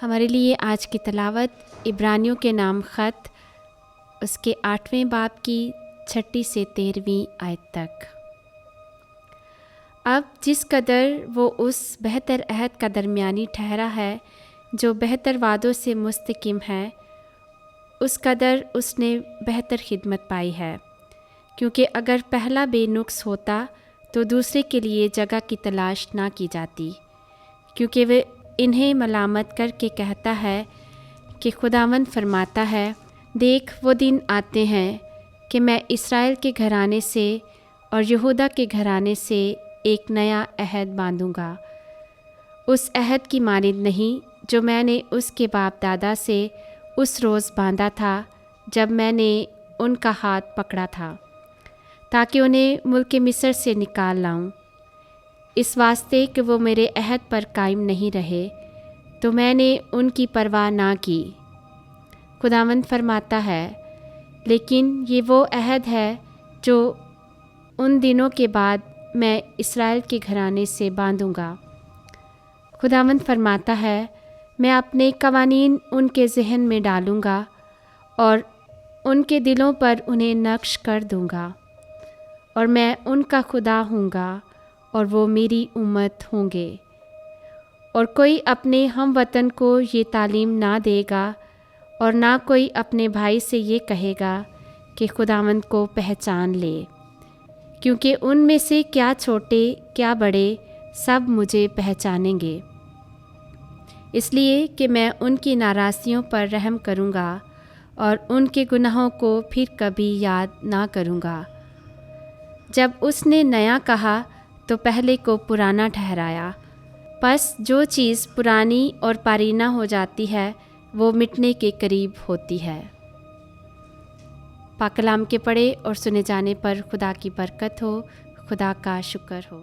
ہمارے لیے آج کی تلاوت عبرانیوں کے نام خط اس کے 8ویں باب کی 6 سے 13 آیت تک۔ اب جس قدر وہ اس بہتر عہد کا درمیانی ٹھہرا ہے جو بہتر وعدوں سے مستقیم ہے، اس قدر اس نے بہتر خدمت پائی ہے، کیونکہ اگر پہلا بے نقص ہوتا تو دوسرے کے لیے جگہ کی تلاش نہ کی جاتی، کیونکہ وہ انہیں ملامت کر کے کہتا ہے کہ خداوند فرماتا ہے، دیکھ وہ دن آتے ہیں کہ میں اسرائیل کے گھرانے سے اور یہودا کے گھرانے سے ایک نیا عہد باندھوں گا، اس عہد کی مانند نہیں جو میں نے اس کے باپ دادا سے اس روز باندھا تھا جب میں نے ان کا ہاتھ پکڑا تھا تاکہ انہیں ملک مصر سے نکال لاؤں، اس واسطے کہ وہ میرے عہد پر قائم نہیں رہے تو میں نے ان کی پرواہ نہ کی۔ خداوند فرماتا ہے، لیکن یہ وہ عہد ہے جو ان دنوں کے بعد میں اسرائیل کے گھرانے سے باندھوں گا۔ خداوند فرماتا ہے، میں اپنے قوانین ان کے ذہن میں ڈالوں گا اور ان کے دلوں پر انہیں نقش کر دوں گا، اور میں ان کا خدا ہوں گا اور وہ میری امت ہوں گے۔ اور کوئی اپنے ہم وطن کو یہ تعلیم نہ دے گا اور نہ کوئی اپنے بھائی سے یہ کہے گا کہ خداوند کو پہچان لے، کیونکہ ان میں سے کیا چھوٹے کیا بڑے سب مجھے پہچانیں گے، اس لیے کہ میں ان کی ناراضیوں پر رحم کروں گا اور ان کے گناہوں کو پھر کبھی یاد نہ کروں گا۔ جب اس نے نیا کہا تو پہلے کو پرانا ٹھہرایا، پس جو چیز پرانی اور پارینہ ہو جاتی ہے وہ مٹنے کے قریب ہوتی ہے۔ پاک کلام کے پڑھے اور سنے جانے پر خدا کی برکت ہو، خدا کا شکر ہو۔